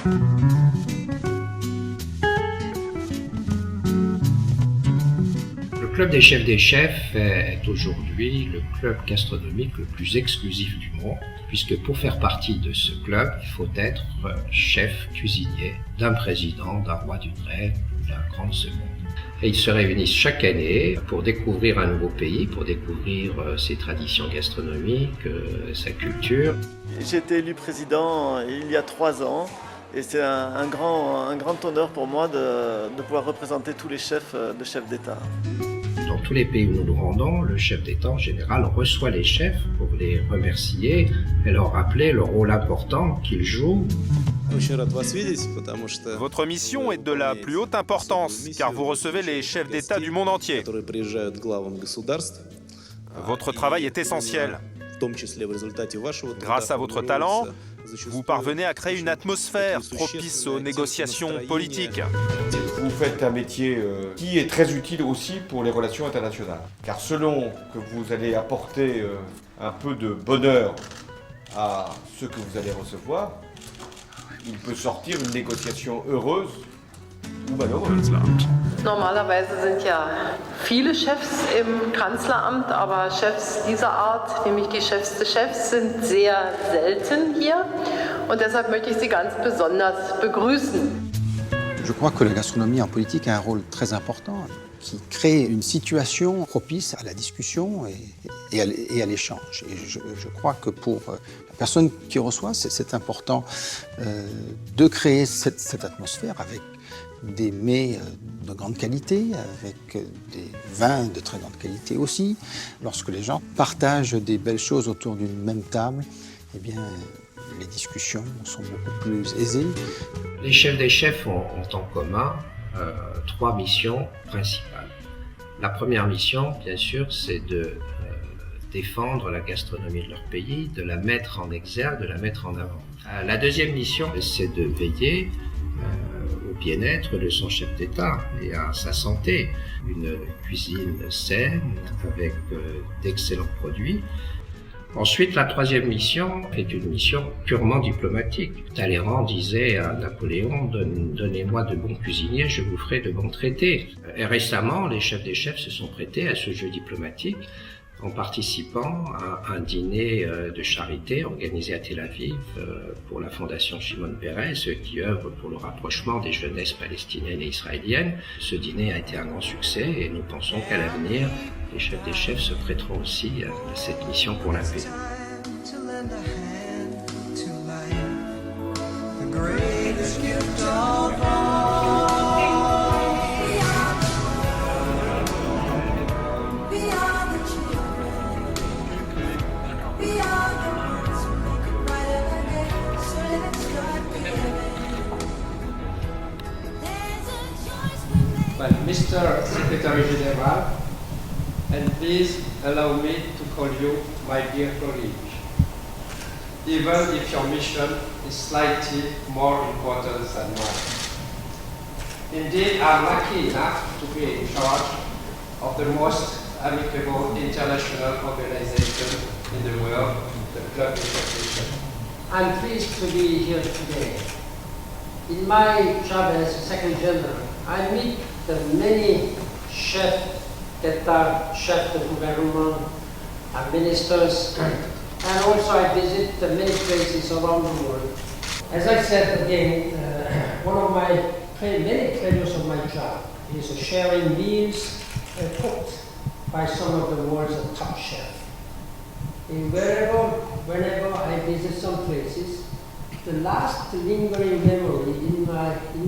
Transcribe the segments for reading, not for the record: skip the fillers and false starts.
Le Club des chefs est aujourd'hui le club gastronomique le plus exclusif du monde, puisque pour faire partie de ce club, il faut être chef cuisinier d'un président, d'un roi d'une reine ou d'un grande seconde. Et ils se réunissent chaque année pour découvrir un nouveau pays, pour découvrir ses traditions gastronomiques, sa culture. J'ai été élu président il y a 3 ans et c'est un grand honneur pour moi de pouvoir représenter tous les chefs d'État. Dans tous les pays où nous nous rendons, le chef d'État en général reçoit les chefs pour les remercier et leur rappeler le rôle important qu'ils jouent. Votre mission est de la plus haute importance, car vous recevez les chefs d'État du monde entier. Votre travail est essentiel. Grâce à votre talent, vous parvenez à créer une atmosphère propice aux négociations politiques. Vous faites un métier qui est très utile aussi pour les relations internationales. Car selon que vous allez apporter un peu de bonheur à ceux que vous allez recevoir, il peut sortir une négociation heureuse ou malheureuse. Normalerweise sind ja viele Chefs im Kanzleramt, aber Chefs dieser Art, nämlich die Chefs des Chefs, sind sehr selten hier. Und deshalb möchte ich Sie ganz besonders begrüßen. Je crois que la gastronomie en politique a un rôle très important qui crée une situation propice à la discussion et à l'échange. Et je crois que pour la personne qui reçoit, c'est important de créer cette atmosphère avec des mets de grande qualité, avec des vins de très grande qualité aussi. Lorsque les gens partagent des belles choses autour d'une même table, eh bien, les discussions sont beaucoup plus aisées. Les chefs des chefs ont en commun 3 missions principales. La première mission, bien sûr, c'est de défendre la gastronomie de leur pays, de la mettre en exergue, de la mettre en avant. La deuxième mission, c'est de veiller au bien-être de son chef d'État et à sa santé. Une cuisine saine, avec d'excellents produits. Ensuite, la troisième mission est une mission purement diplomatique. Talleyrand disait à Napoléon, donnez-moi de bons cuisiniers, je vous ferai de bons traités. Et récemment, les chefs des chefs se sont prêtés à ce jeu diplomatique en participant à un dîner de charité organisé à Tel Aviv pour la fondation Shimon Peres, qui œuvre pour le rapprochement des jeunesses palestiniennes et israéliennes. Ce dîner a été un grand succès et nous pensons qu'à l'avenir, les chefs des chefs se prêteront aussi à cette mission pour la paix. Well, Mr. Secretary General, and please allow me to call you my dear colleague, even if your mission is slightly more important than mine. Indeed, I'm lucky enough to be in charge of the most amicable international organization in the world, the Club des Chefs. I'm pleased to be here today. In my job as Secretary General, I meet the many chefs that are chefs de gouvernement, ministers, and also I visit many places around the world. As I said again, one of my many pleasures of my job is sharing meals cooked by some of the world's top chefs. And whenever I visit some places, the last lingering memory in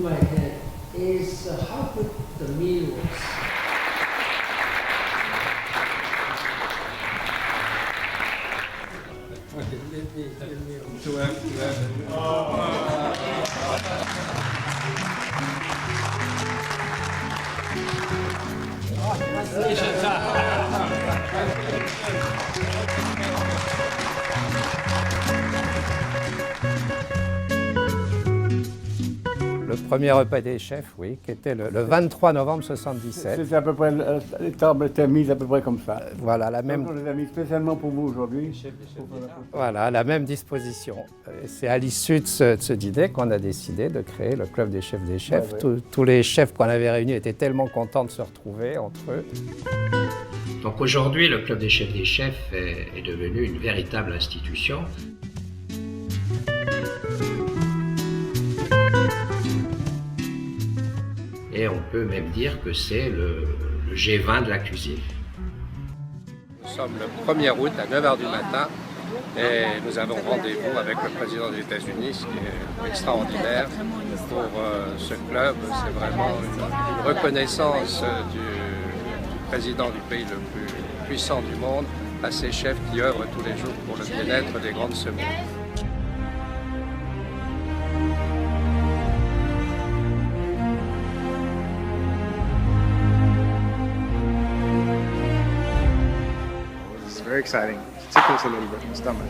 my head is how good the meal was. Le premier repas des chefs, oui, qui était le 23 novembre 77. C'était à peu près, les tables étaient mises à peu près comme ça. Voilà, la même... On les a mis spécialement pour vous aujourd'hui. Voilà, la même disposition. Et c'est à l'issue de ce dîner qu'on a décidé de créer le Club des chefs des chefs. Ouais, ouais. Tous les chefs qu'on avait réunis étaient tellement contents de se retrouver entre eux. Donc aujourd'hui, le Club des chefs est devenu une véritable institution. Et on peut même dire que c'est le G20 de la cuisine. Nous sommes le 1er août à 9h du matin et nous avons rendez-vous avec le président des États-Unis, ce qui est extraordinaire pour ce club. C'est vraiment une reconnaissance du président du pays le plus puissant du monde à ces chefs qui œuvrent tous les jours pour le bien-être des grandes semours. It's very exciting. It tickles a little bit in the stomach.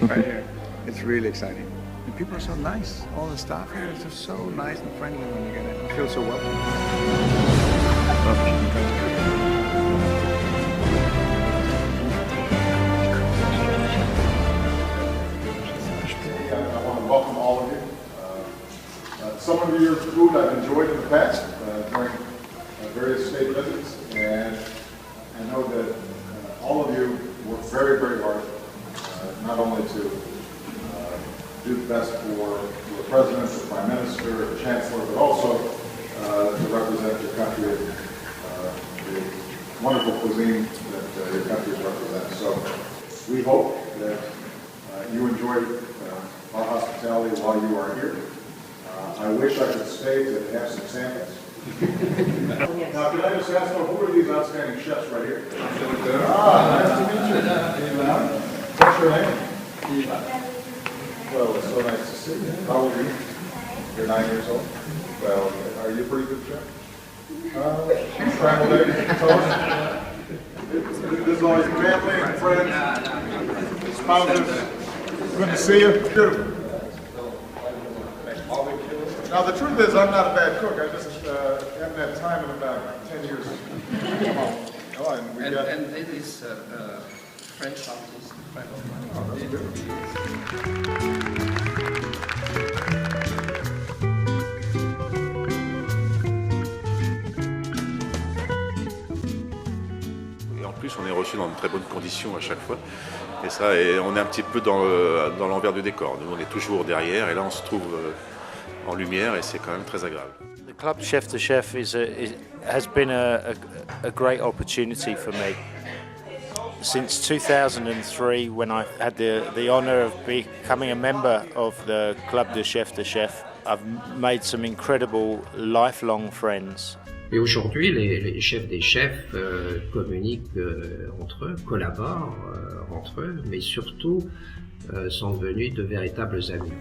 Right here. It's really exciting. And people are so nice. All the staff here is just so nice and friendly when you get in. You feel so welcome. I want to welcome all of you. Some of your food I've enjoyed in the past during various state visits, and I know that all of you work very, very hard, not only to do the best for the President, the Prime Minister, the Chancellor, but also to represent your country, the wonderful cuisine that your country represents. So we hope that you enjoy our hospitality while you are here. I wish I could stay to have some samples. Now, can I just ask, who are these outstanding chefs right here? Nice to meet you. What's your name? Well, it's so nice to see you. How old are you? You're 9 years old? Well, are you a pretty good chef? Scrambled eggs, toast? This is all your family and friends, spouses. Good to see you. Beautiful. Now, the truth is, I'm not a bad cook. I just haven't had time in about 10 years. And it is French artist, friend of mine. Et en plus, on est reçu dans de très bonnes conditions à chaque fois. Et ça, on est un petit peu dans l'envers du décor. Nous, on est toujours derrière, et là, on se trouve en lumière, et c'est quand même très agréable. The Club Chef to Chef has been a great opportunity for me. Since 2003, when I had the honour of becoming a member of the Club de Chef to Chef, I've made some incredible lifelong friends. Et aujourd'hui, les chefs des chefs communiquent entre eux, collaborent entre eux, mais surtout sont devenus de véritables amis.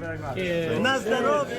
Na zdrowie!